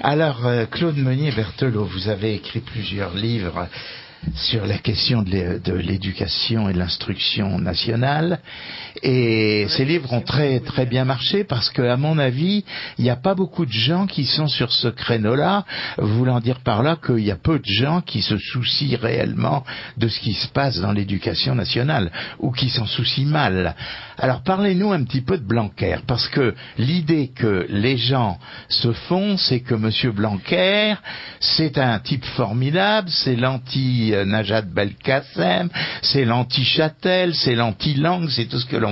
Alors, Claude Meunier-Berthelot, vous avez écrit plusieurs livres sur la question de l'éducation et de l'instruction nationale, et ces livres ont très très bien marché parce que, à mon avis, il n'y a pas beaucoup de gens qui sont sur ce créneau-là, voulant dire par là qu'il y a peu de gens qui se soucient réellement de ce qui se passe dans l'éducation nationale, ou qui s'en soucient mal. Alors parlez-nous un petit peu de Blanquer, parce que l'idée que les gens se font, c'est que Monsieur Blanquer, c'est un type formidable, c'est l'anti-Najat Belkacem, c'est l'anti-Châtel, c'est l'anti-Lang, c'est tout ce que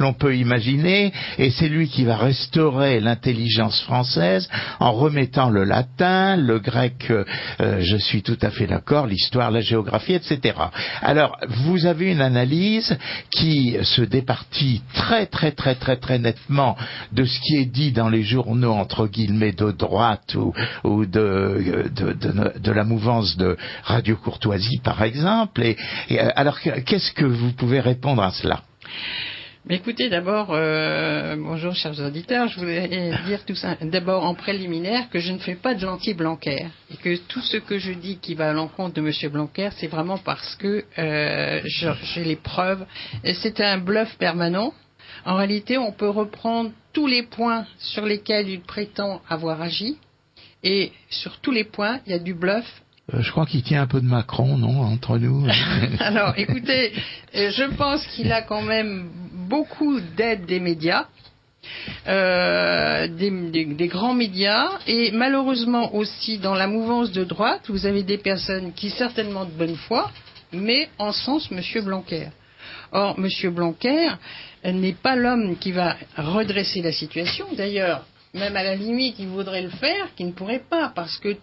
l'on peut imaginer, et c'est lui qui va restaurer l'intelligence française en remettant le latin, le grec, je suis tout à fait d'accord, l'histoire, la géographie, etc. Alors, vous avez une analyse qui se départit très très très très très nettement de ce qui est dit dans les journaux entre guillemets de droite ou de la mouvance de Radio Courtoisie par exemple. Et alors, qu'est-ce que vous pouvez répondre à cela? Mais écoutez, d'abord, bonjour chers auditeurs, je voulais dire tout ça, d'abord en préliminaire, que je ne fais pas de l'anti-Blanquer, et que tout ce que je dis qui va à l'encontre de M. Blanquer, c'est vraiment parce que j'ai les preuves. C'est un bluff permanent. En réalité, on peut reprendre tous les points sur lesquels il prétend avoir agi, et sur tous les points, il y a du bluff. Je crois qu'il tient un peu de Macron, non, entre nous. Alors, écoutez, je pense qu'il a quand même beaucoup d'aide des médias, des grands médias, et malheureusement aussi dans la mouvance de droite, vous avez des personnes qui certainement de bonne foi, mais encensent M. Blanquer. Or, M. Blanquer n'est pas l'homme qui va redresser la situation. D'ailleurs, même à la limite, il voudrait le faire, qu'il ne pourrait pas, parce que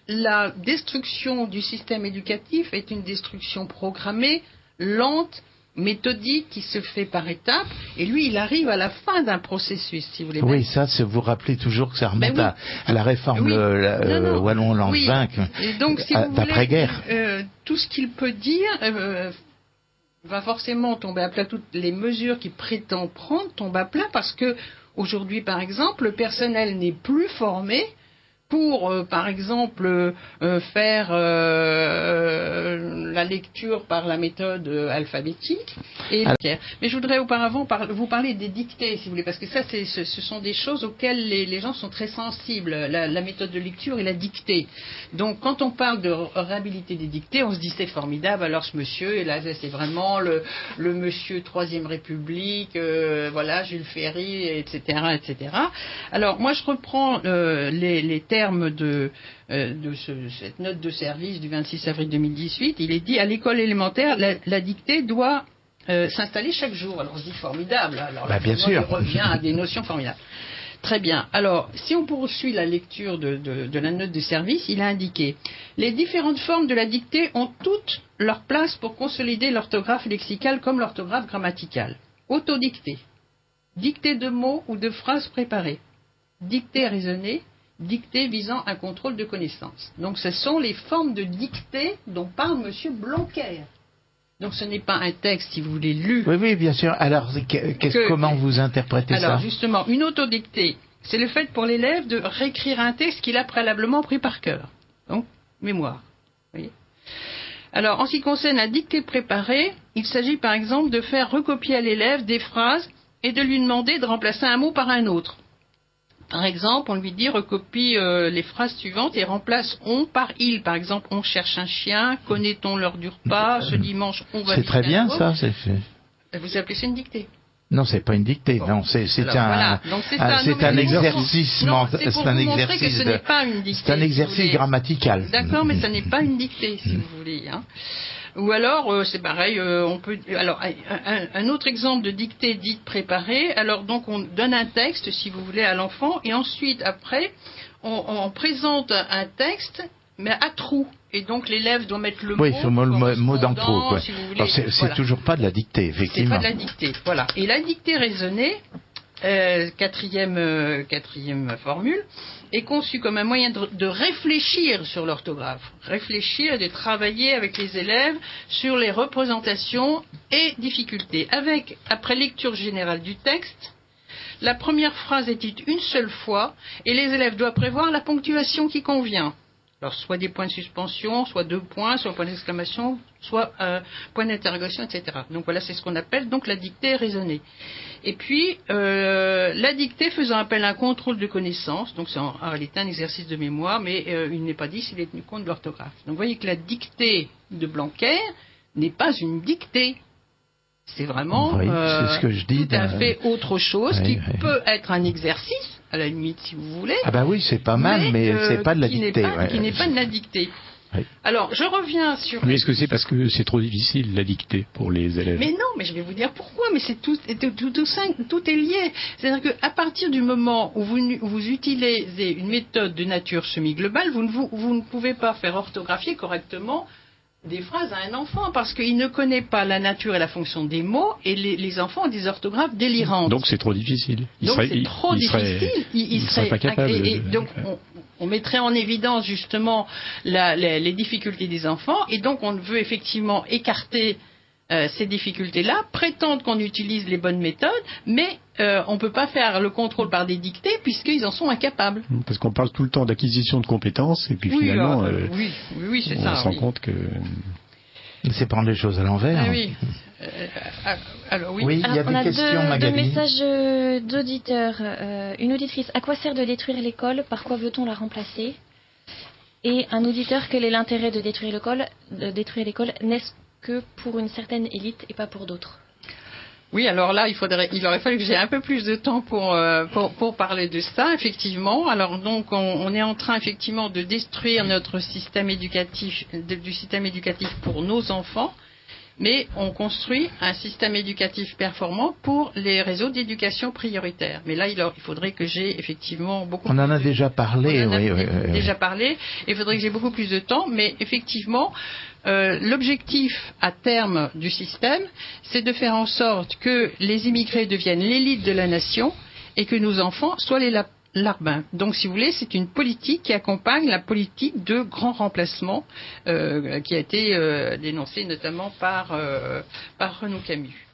la destruction du système éducatif est une destruction programmée, lente, méthodique, qui se fait par étapes, et lui, il arrive à la fin d'un processus, si vous voulez. Oui, ça, vous rappelez toujours que ça remonte à la réforme Wallon-Langevin, d'après-guerre. Tout ce qu'il peut dire va forcément tomber à plat. Toutes les mesures qu'il prétend prendre tombent à plat, parce que aujourd'hui, par exemple, le personnel n'est plus formé pour, par exemple, faire la lecture par la méthode alphabétique. Mais je voudrais auparavant vous parler des dictées, si vous voulez, parce que ça, ce sont des choses auxquelles les gens sont très sensibles, la méthode de lecture et la dictée. Donc, quand on parle de réhabiliter des dictées, on se dit c'est formidable, alors ce monsieur, et là, c'est vraiment le monsieur Troisième République, voilà, Jules Ferry, etc., etc. Alors, moi, je reprends les termes de cette note de service du 26 avril 2018, il est dit à l'école élémentaire, la dictée doit s'installer chaque jour. Alors on se dit formidable, alors bien sûr. Il revient à des notions formidables. Très bien. Alors, si on poursuit la lecture de la note de service, il a indiqué les différentes formes de la dictée ont toutes leur place pour consolider l'orthographe lexicale comme l'orthographe grammaticale. Autodictée, dictée de mots ou de phrases préparées, dictée raisonnée, dictée visant un contrôle de connaissances. Donc ce sont les formes de dictée dont parle M. Blanquer. Donc ce n'est pas un texte, si vous voulez, lu. Oui, bien sûr. Alors, comment vous interprétez ça? Alors justement, une autodictée, c'est le fait pour l'élève de réécrire un texte qu'il a préalablement pris par cœur. Donc, mémoire. Vous voyez ? Alors, en ce qui concerne la dictée préparée, il s'agit par exemple de faire recopier à l'élève des phrases et de lui demander de remplacer un mot par un autre. Par exemple, on lui dit recopie les phrases suivantes et remplace on par il. Par exemple, on cherche un chien, connaît-on l'heure du repas, ce dimanche on va... C'est très bien ça. Vous appelez ça une dictée? Non, c'est pas une dictée. Bon. Non, c'est un exercice. C'est un exercice. C'est un exercice grammatical. D'accord, mais ça n'est pas une dictée, si vous voulez. Hein. Ou alors, c'est pareil, on peut... Alors, un autre exemple de dictée dite préparée, alors donc on donne un texte, si vous voulez, à l'enfant, et ensuite, après, on présente un texte, mais à trous. Et donc l'élève doit mettre le mot... Oui, il faut le mot dans le trou. Quoi. Si vous voulez, c'est toujours pas de la dictée, effectivement. C'est pas de la dictée, voilà. Et la dictée raisonnée, quatrième formule, est conçue comme un moyen de réfléchir sur l'orthographe, réfléchir et de travailler avec les élèves sur les représentations et difficultés, avec, après lecture générale du texte, la première phrase est dite une seule fois et les élèves doivent prévoir la ponctuation qui convient. Alors, soit des points de suspension, soit 2 points, soit point d'exclamation, soit point d'interrogation, etc. Donc voilà, c'est ce qu'on appelle donc la dictée raisonnée. Et puis, la dictée faisant appel à un contrôle de connaissance, donc c'est en réalité un exercice de mémoire, mais il n'est pas dit s'il est tenu compte de l'orthographe. Donc vous voyez que la dictée de Blanquer n'est pas une dictée. C'est vraiment c'est ce que je dis, tout à fait autre chose qui peut être un exercice, à la limite, si vous voulez. Ah bah oui, c'est pas mal, mais c'est pas de la dictée. Qui n'est pas de la dictée. Oui. Alors, je reviens sur... Mais est-ce que c'est parce que c'est trop difficile, la dictée, pour les élèves? Mais non, mais je vais vous dire pourquoi, mais c'est tout est lié. C'est-à-dire qu'à partir du moment où vous utilisez une méthode de nature semi-globale, vous ne pouvez pas faire orthographier correctement des phrases à un enfant, parce qu'il ne connaît pas la nature et la fonction des mots, et les enfants ont des orthographes délirantes. Donc c'est trop difficile. Il serait pas capable. Et donc on mettrait en évidence justement les difficultés des enfants, et donc on veut effectivement écarter ces difficultés-là, prétendre qu'on utilise les bonnes méthodes, mais on ne peut pas faire le contrôle par des dictées puisqu'ils en sont incapables. Parce qu'on parle tout le temps d'acquisition de compétences et puis finalement oui, c'est ça, on se rend compte que... C'est prendre les choses à l'envers. Oui. Alors oui. Oui, il y a on des questions, Magali. Deux messages d'auditeurs. Une auditrice, à quoi sert de détruire l'école? Par quoi veut-on la remplacer? Et un auditeur, quel est l'intérêt de détruire l'école? N'est-ce que pour une certaine élite et pas pour d'autres? Oui, alors là, il aurait fallu que j'ai un peu plus de temps pour parler de ça, effectivement. Alors donc, on est en train effectivement de détruire notre système éducatif, du système éducatif pour nos enfants, mais on construit un système éducatif performant pour les réseaux d'éducation prioritaire. Mais là, il faudrait que j'ai effectivement beaucoup. On en a déjà parlé, parlé. Il faudrait que j'ai beaucoup plus de temps, mais effectivement. L'objectif à terme du système, c'est de faire en sorte que les immigrés deviennent l'élite de la nation et que nos enfants soient les larbins. Donc, si vous voulez, c'est une politique qui accompagne la politique de grand remplacement qui a été dénoncée notamment par Renaud Camus.